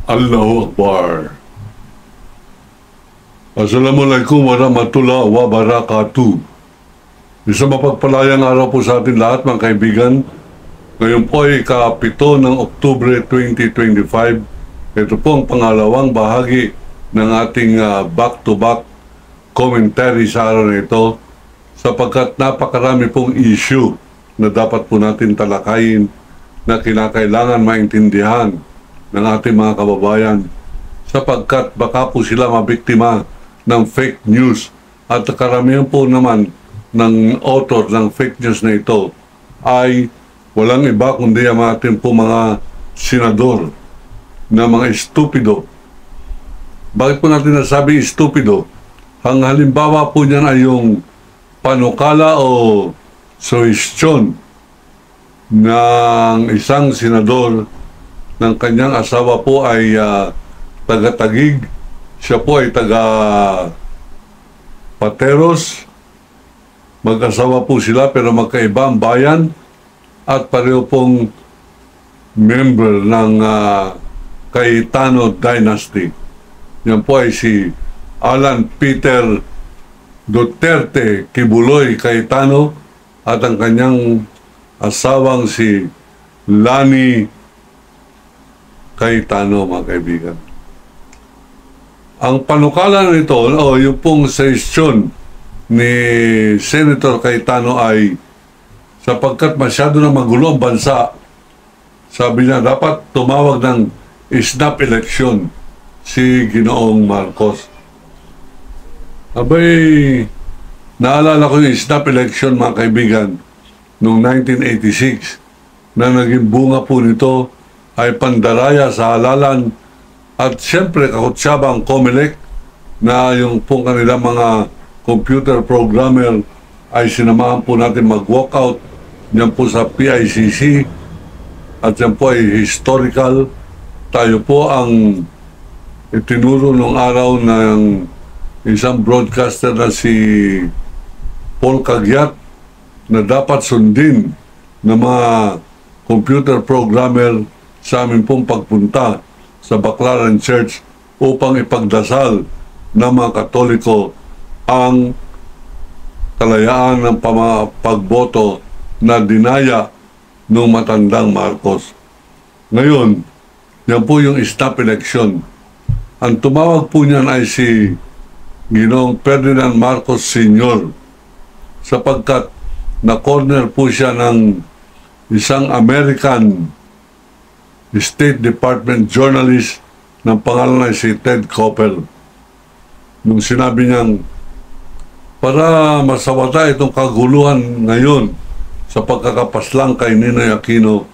Allahu Akbar. Assalamualaikum warahmatullahi wabarakatuh. Isang mapagpalayang araw po sa atin lahat mga kaibigan. Ngayon po ay ika-7 ng Oktubre 2025. Ito po ang pangalawang bahagi ng ating back-to-back commentary sa araw na ito, sapagkat napakarami pong issue na dapat po natin talakayin na kinakailangan maintindihan ng ating mga kababayan, sapagkat baka po sila mabiktima ng fake news, at karamihan po naman ng author ng fake news na ito ay walang iba kundi ang ating po mga senador na mga estupido. Bakit po natin nasabi estupido? Ang halimbawa po niyan ay yung panukala o suhestyon ng isang senador ng kanyang asawa po ay taga-Taguig, siya po ay taga-Pateros, mag-asawa po sila pero magkaiba ang bayan at pareho pong member ng Cayetano Dynasty. Yan po ay si Alan Peter Duterte Kibuloy Cayetano at ang kanyang asawang si Lani Cayetano, mga kaibigan. Ang panukala nito, o yung pong sesyon ni Senator Cayetano ay sapagkat masyado na magulo ang bansa, sabi niya dapat tumawag ng snap election si Ginoong Marcos. Abay, naalala ko yung snap election, mga kaibigan, noong 1986 na naging bunga po nito ay pandaraya sa halalan at siyempre kakutsabang COMELEC na yung pong kanilang mga computer programmer ay sinamahan po natin mag-walkout yan po sa PICC at yan po ay historical. Tayo po ang itinuro nung araw ng isang broadcaster na si Paul Cagiat na dapat sundin ng mga computer programmer sa amin pong pagpunta sa Baclaran Church upang ipagdasal ng mga Katoliko ang kalayaan ng pagboto na dinaya ng matandang Marcos. Ngayon, yan po yung snap election. Ang tumawag po niyan ay si Ginoong Ferdinand Marcos Sr. sapagkat na-corner po siya ng isang American State Department journalist ng pangalan ay si Ted Koppel. Nung sinabi niyang para masawata itong kaguluhan ngayon sa pagkakapaslang kay Ninoy Aquino,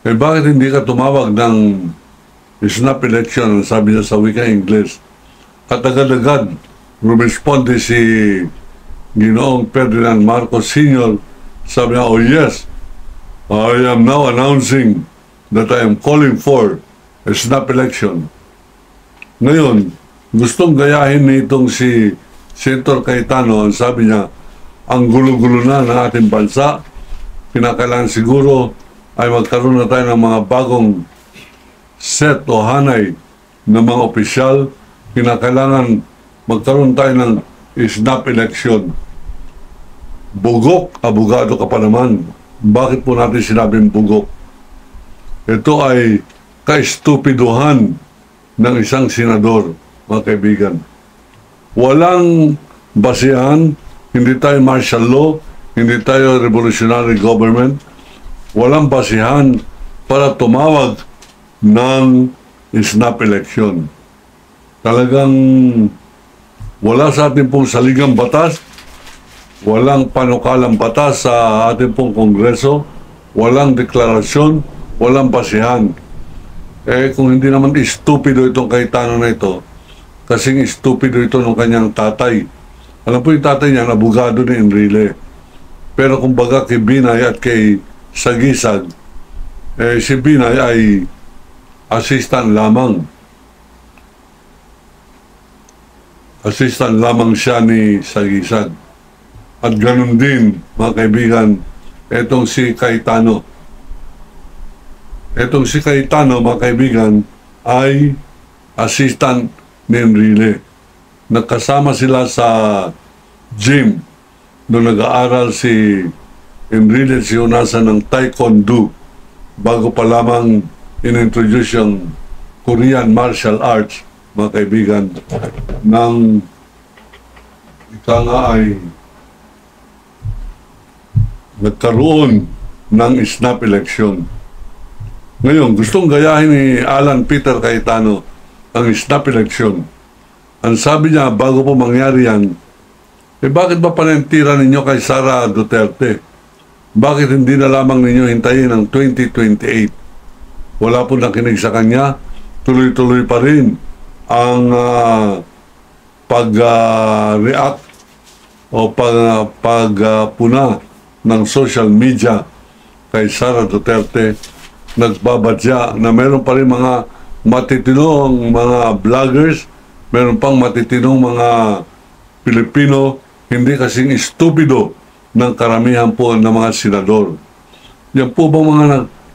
eh bakit hindi ka tumawag ng snap election, sabi niya sa wikang Ingles. At agad-agad rumisponde si Ginoong Ferdinand Marcos Sr. Sabi niya, oh yes, I am now announcing that I am calling for a snap election. Ngayon, gustong gayahin nitong si Senator Cayetano. Ang sabi niya, ang gulo-gulo na ng ating bansa, kinakailangan siguro ay magkaroon na tayo ng mga bagong set o hanay ng mga opisyal. Kinakailangan magkaroon tayo ng snap election. Bugok, abogado ka pa naman. Bakit po natin sinabing bugok? Ito ay kaistupiduhan ng isang senador, mga kaibigan. Walang basihan, hindi tayo martial law, hindi tayo revolutionary government. Walang basihan para tumawag ng snap election. Talagang wala sa ating pong saligang batas, walang panukalang batas sa ating pong Kongreso, walang deklarasyon, walang basihan. Eh kung hindi naman istupido itong Cayetano na ito, kasing istupido ito ng kanyang tatay. Alam po yung tatay niya, abogado ni Enrile. Pero kumbaga kay Binay at kay Sagisag, eh si Binay ay assistant lamang. Assistant lamang siya ni Sagisag. At ganun din, mga kaibigan, etong si Cayetano. Etong si Cayetano, mga kaibigan, ay assistant ni Enrile. Nagkasama sila sa gym nung nag-aaral si Enrile at si Honasa ng Taekwondo bago pa lamang inintroduce yung Korean martial arts, mga kaibigan, ng ika nga ay nagkaroon ng snap election. Ngayon, gustong gayahin ni Alan Peter Cayetano ang snap election. Ang sabi niya, bago po mangyari yan, bakit ba panentira ninyo kay Sara Duterte? Bakit hindi na lamang ninyo hintayin ang 2028? Wala po nakinig sa kanya, tuloy-tuloy pa rin ang pag-react o pagpuna ng social media kay Sara Duterte. Nagbabadya na meron pa rin mga matitinong mga vloggers, meron pang matitinong mga Pilipino, hindi kasing estupido ng karamihan po ng mga senador. Yan po bang mga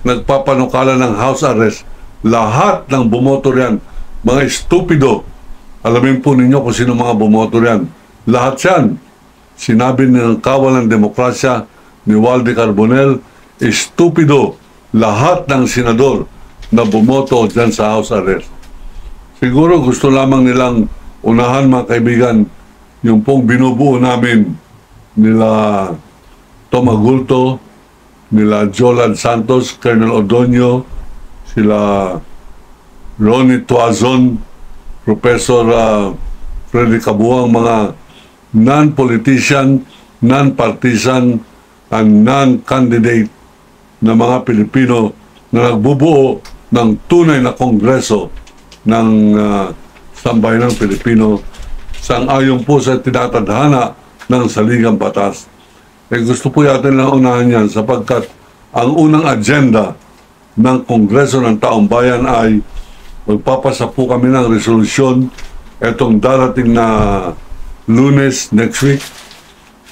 nagpapanukala ng house arrest? Lahat ng bumoto riyan, mga estupido. Alamin po ninyo kung sino mga bumoto riyan. Lahat yan. Sinabi ng kawal ng demokrasya ni Walde Carbonell, estupido lahat ng senador na bumoto dyan sa house arrest. Siguro gusto lamang nilang unahan, mga kaibigan, yung pong binubuo namin nila Tom Agulto, nila Jolan Santos, Colonel Odonio, sila Ronnie Tuazon, Professor Freddy Cabuang, mga non-politician, non-partisan, and non-candidate na mga Pilipino na nagbubuo ng tunay na kongreso ng sambayanang Pilipino sang-ayon po sa tinatadhana ng saligang batas. Gusto po natin lang unahan yan sapagkat ang unang agenda ng Kongreso ng Taong Bayan ay magpapasa po kami ng resolusyon etong darating na Lunes next week,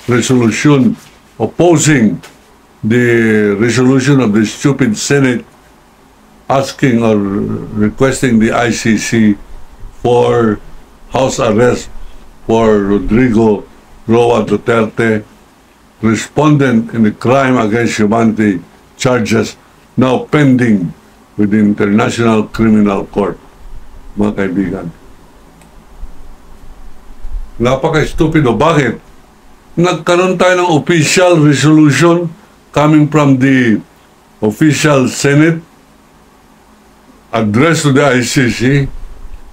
resolution opposing the resolution of the stupid Senate asking or requesting the ICC for house arrest for Rodrigo Roa Duterte, respondent in the crime against humanity charges now pending with the International Criminal Court. Mga kaibigan, napaka-stupido. Bakit? Nagkaroon tayo ng official resolution coming from the official Senate address to the ICC.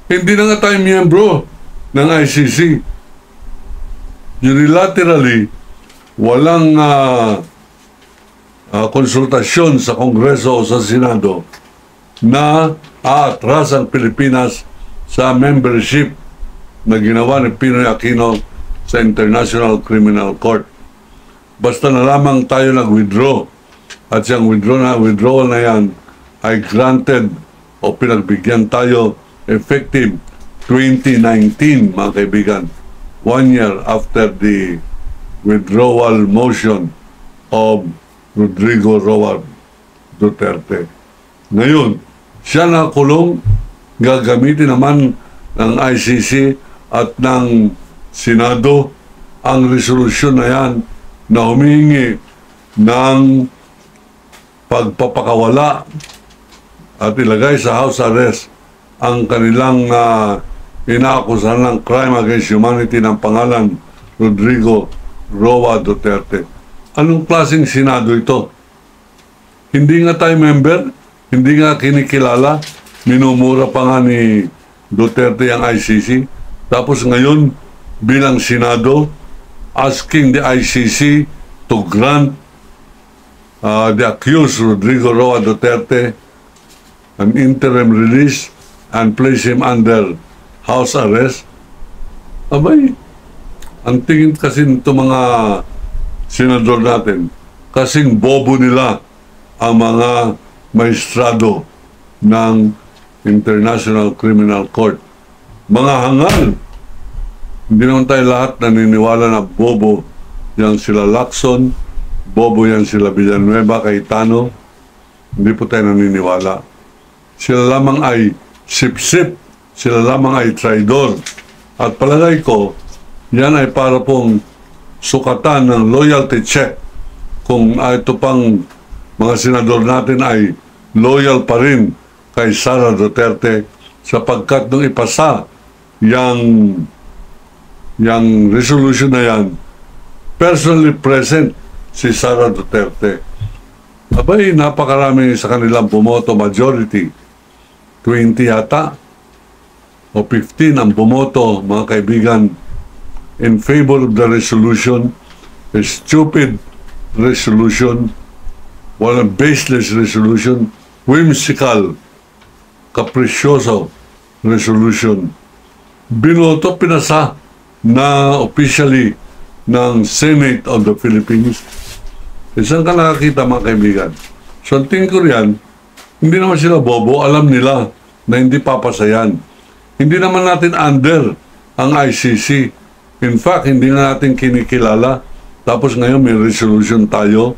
Hindi na nga tayo miyembro ng ICC. Unilaterally, walang konsultasyon sa Kongreso o sa Senado na aatras ang Pilipinas sa membership na ginawa ni Pinoy Aquino sa International Criminal Court. Basta na lamang tayo nag-withdraw at siyang withdrawal na yan ay granted o pinagbigyan tayo effective 2019, mga kaibigan. 1 year after the withdrawal motion of Rodrigo Roa Duterte. Ngayon, siya nakulong, gagamitin naman ng ICC at ng Senado ang resolusyon na yan na humingi ng pagpapakawala at ilagay sa house arrest ang kanilang inaakusahan ng crime against humanity ng pangalan Rodrigo Roa Duterte. Anong klaseng Senado ito? Hindi nga tayo member, hindi nga kinikilala, minumura pa nga ni Duterte ang ICC. Tapos ngayon, bilang Senado, asking the ICC to grant the accused Rodrigo Roa Duterte an interim release and place him under house arrest. Abay, ang tingin kasi nito mga senador natin, kasing bobo nila ang mga maestrado ng International Criminal Court. Mga hangal. Hindi naman tayo lahat naniniwala na bobo. Yan sila Lacson, bobo yan sila Villanueva, Cayetano. Hindi po tayo naniniwala. Sila lamang ay sip-sip, sila lamang ay traidor. At palagay ko, yan ay para pong sukatan ng loyalty check kung ito pang mga senador natin ay loyal pa rin kay Sara Duterte sapagkat nung ipasa yung resolution na yan, personally present si Sara Duterte. Abay, napakarami sa kanilang bumoto, majority, 20 yata, o 15 ang bumoto, mga kaibigan, in favor of the resolution, a stupid resolution, walang baseless resolution, whimsical, capricioso resolution. Binoto, pinasa na officially ng Senate of the Philippines. Saan ka nakakita, mga kaibigan? So, ang tingin ko riyan, hindi naman sila bobo, alam nila na hindi papasayan. Hindi naman natin under ang ICC. In fact, hindi na natin kinikilala. Tapos ngayon may resolution tayo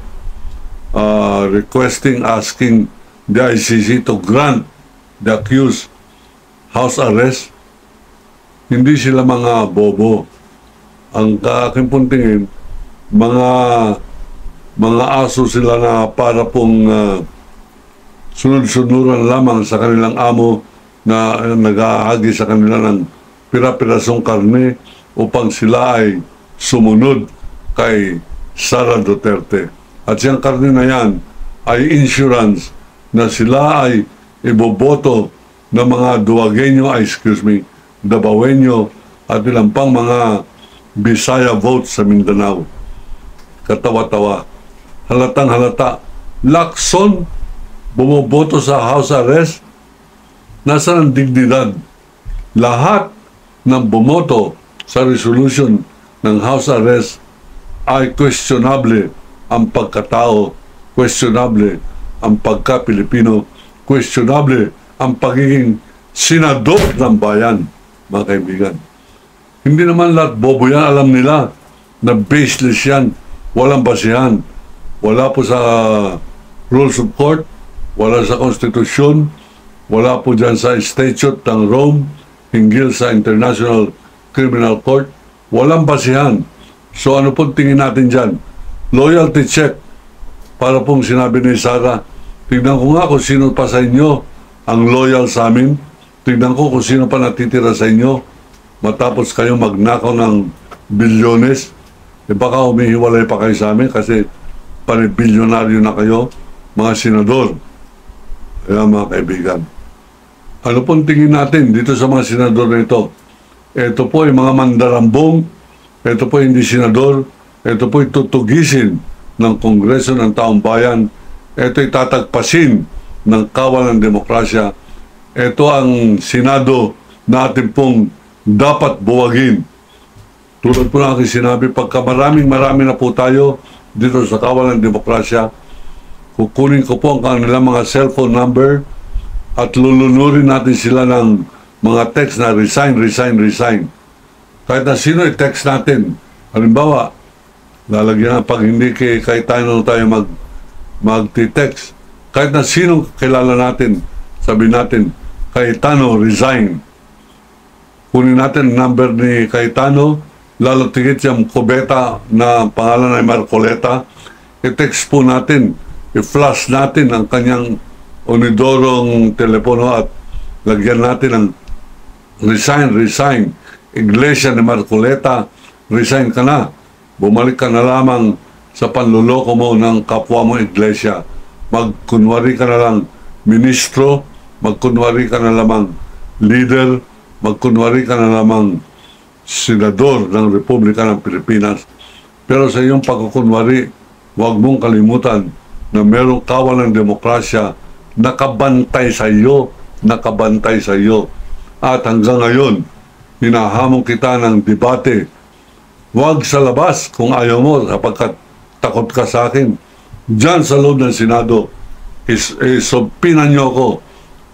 asking the ICC to grant the accused house arrest. Hindi sila mga bobo. Ang aking pong tingin, mga aso sila na para pong sunod-sunuran lamang sa kanilang amo na nag-aagi sa kanila ng pira-pirasong karne upang sila ay sumunod kay Sara Duterte. At siyang karne na yan ay insurance na sila ay iboboto ng mga Duwagueño, Dabawenyo at ilang pang mga Bisaya votes sa Mindanao. Katawa-tawa. Halatang halata. Lacson, bumoboto sa house arrest. Nasaan ang dignidad? Lahat ng bumoto sa resolution ng house arrest ay questionable ang pagkatao, questionable ang pagka-Pilipino, questionable ang pagiging senador ng bayan, mga kaibigan. Hindi naman lahat bobo yan, alam nila na baseless yan, walang basihan. Wala po sa rules of court, wala sa konstitusyon, wala po dyan sa statute ng Rome, hinggil sa International Criminal Court, walang basihan. So ano pong tingin natin dyan? Loyalty check. Para pong sinabi ni Sara, tignan ko nga kung sino pa sa inyo ang loyal sa amin. Tignan ko kung sino pa natitira sa inyo matapos kayo magnakaw ng bilyones. E baka humihiwalay pa kayo sa amin kasi panibilyonaryo na kayo, mga senador. Kaya mga kaibigan, ano pong tingin natin dito sa mga senador na ito? Ito po ay mga mandarambong, ito po hindi senador, ito po ay tutugisin ng Kongreso ng Taong Bayan, ito ay tatagpasin ng kawal ng demokrasya, ito ang Senado na atin pong dapat buwagin. Tulad po na aking sinabi, pagka marami na po tayo dito sa kawal ng demokrasya, kukunin ko po ang kanilang mga cellphone number at lulunurin natin sila ng mga text na resign. Kahit na sino i-text natin. Halimbawa, lalagyan na pag hindi kay Cayetano tayo mag-text. Kahit na sino kilala natin, sabi natin, Cayetano, resign. Kunin natin ang number ni Cayetano, lalo tigit siyang kubeta na pangalan ay Marcoleta, i-text po natin, i-flash natin ang kanyang unidorong telepono at lagyan natin ng resign. Iglesia ni Marcoleta, resign ka na. Bumalik ka na lamang sa panluloko mo ng kapwa mo iglesia. Magkunwari ka na lang ministro, magkunwari ka na lamang leader, magkunwari ka na lamang senador ng Republika ng Pilipinas. Pero sa iyong pagkukunwari, huwag mong kalimutan na merong kawal ng demokrasya nakabantay sa iyo. At hanggang ngayon, hinahamon kita ng debate. Huwag sa labas kung ayaw mo sapagkat takot ka sa akin. Diyan sa loob ng Senado, isumpinan niyo ako.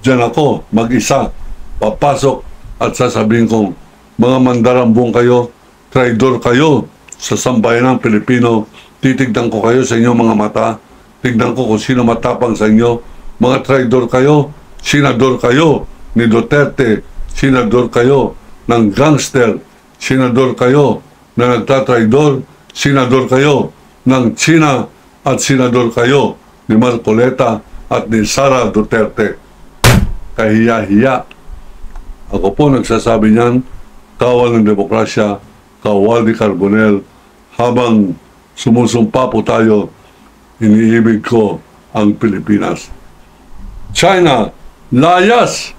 Diyan ako, mag-isa, papasok at sasabihin kong, mga mandarambong kayo, traidor kayo sa sambayan ng Pilipino, titignan ko kayo sa inyong mga mata, tignan ko kung sino matapang sa inyo, mga traidor kayo, senador kayo, ni Duterte, senador kayo ng gangster, senador kayo na nagtatraidor, senador kayo ng China, at senador kayo ni Marcoleta at ni Sara Duterte. Kahiya-hiya. Ako po nagsasabi niyan, kawal ng demokrasya, kawal ni Carbonell, habang sumusumpa po tayo, iniibig ko ang Pilipinas. China, layas!